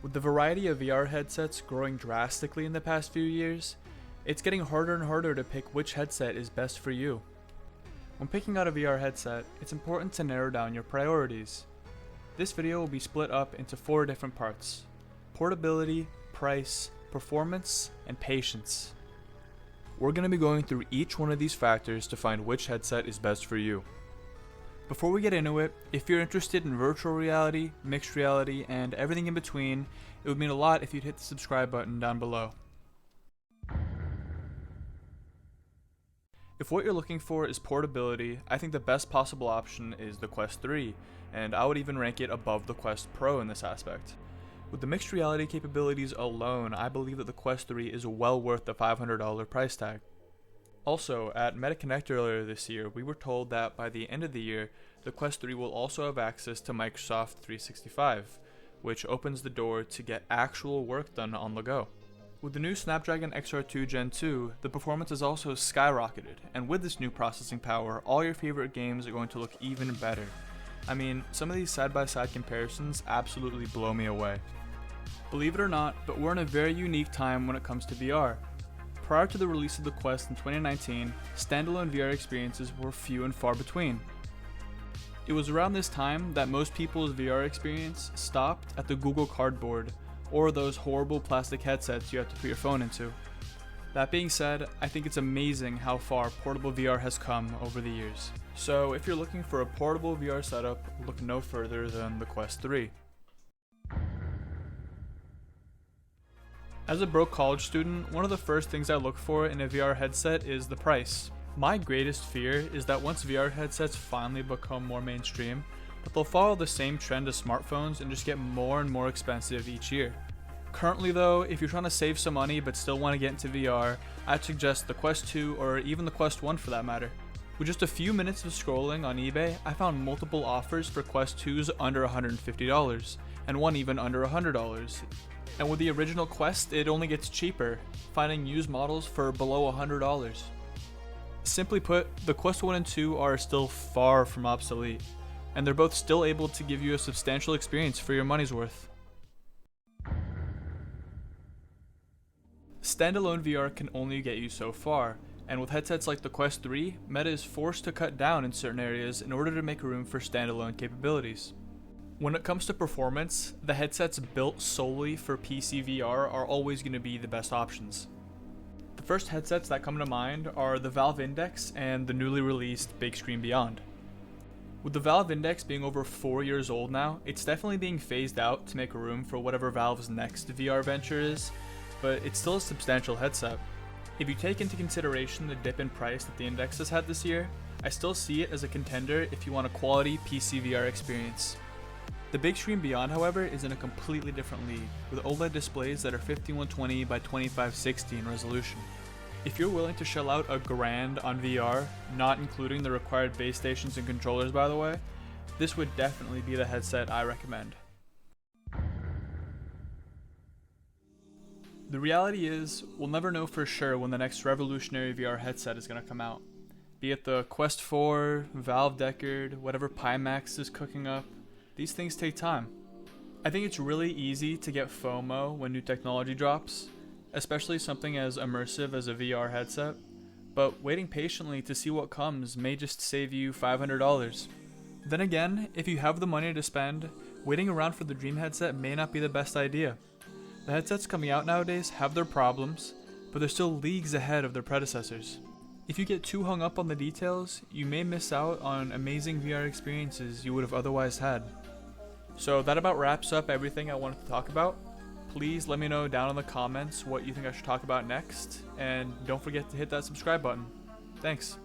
With the variety of VR headsets growing drastically in the past few years, it's getting harder and harder to pick which headset is best for you. When picking out a VR headset, it's important to narrow down your priorities. This video will be split up into 4 different parts: portability, price, performance, and patience. We're going to be going through each one of these factors to find which headset is best for you. Before we get into it, if you're interested in virtual reality, mixed reality, and everything in between, it would mean a lot if you'd hit the subscribe button down below. If what you're looking for is portability, I think the best possible option is the Quest 3, and I would even rank it above the Quest Pro in this aspect. With the mixed reality capabilities alone, I believe that the Quest 3 is well worth the $500 price tag. Also, at MetaConnect earlier this year, we were told that by the end of the year, the Quest 3 will also have access to Microsoft 365, which opens the door to get actual work done on the go. With the new Snapdragon XR2 Gen 2, the performance has also skyrocketed, and with this new processing power, all your favorite games are going to look even better. I mean, some of these side-by-side comparisons absolutely blow me away. Believe it or not, but we're in a very unique time when it comes to VR. Prior to the release of the Quest in 2019, standalone VR experiences were few and far between. It was around this time that most people's VR experience stopped at the Google Cardboard, or those horrible plastic headsets you have to put your phone into. That being said, I think it's amazing how far portable VR has come over the years. So if you're looking for a portable VR setup, look no further than the Quest 3. As a broke college student, one of the first things I look for in a VR headset is the price. My greatest fear is that once VR headsets finally become more mainstream, that they'll follow the same trend as smartphones and just get more and more expensive each year. Currently though, if you're trying to save some money but still want to get into VR, I'd suggest the Quest 2 or even the Quest 1 for that matter. With just a few minutes of scrolling on eBay, I found multiple offers for Quest 2s under $150, and one even under $100. And with the original Quest, it only gets cheaper, finding used models for below $100. Simply put, the Quest 1 and 2 are still far from obsolete, and they're both still able to give you a substantial experience for your money's worth. Standalone VR can only get you so far, and with headsets like the Quest 3, Meta is forced to cut down in certain areas in order to make room for standalone capabilities. When it comes to performance, the headsets built solely for PC VR are always going to be the best options. The first headsets that come to mind are the Valve Index and the newly released Big Screen Beyond. With the Valve Index being over 4 years old now, it's definitely being phased out to make room for whatever Valve's next VR venture is, but it's still a substantial headset. If you take into consideration the dip in price that the Index has had this year, I still see it as a contender if you want a quality PC VR experience. The Big Screen Beyond, however, is in a completely different league, with OLED displays that are 5120 by 2560 in resolution. If you're willing to shell out $1,000 on VR, not including the required base stations and controllers by the way, this would definitely be the headset I recommend. The reality is, we'll never know for sure when the next revolutionary VR headset is going to come out. Be it the Quest 4, Valve Deckard, whatever Pimax is cooking up, these things take time. I think it's really easy to get FOMO when new technology drops, especially something as immersive as a VR headset, but waiting patiently to see what comes may just save you $500. Then again, if you have the money to spend, waiting around for the dream headset may not be the best idea. The headsets coming out nowadays have their problems, but they're still leagues ahead of their predecessors. If you get too hung up on the details, you may miss out on amazing VR experiences you would have otherwise had. So that about wraps up everything I wanted to talk about. Please let me know down in the comments what you think I should talk about next, and don't forget to hit that subscribe button. Thanks.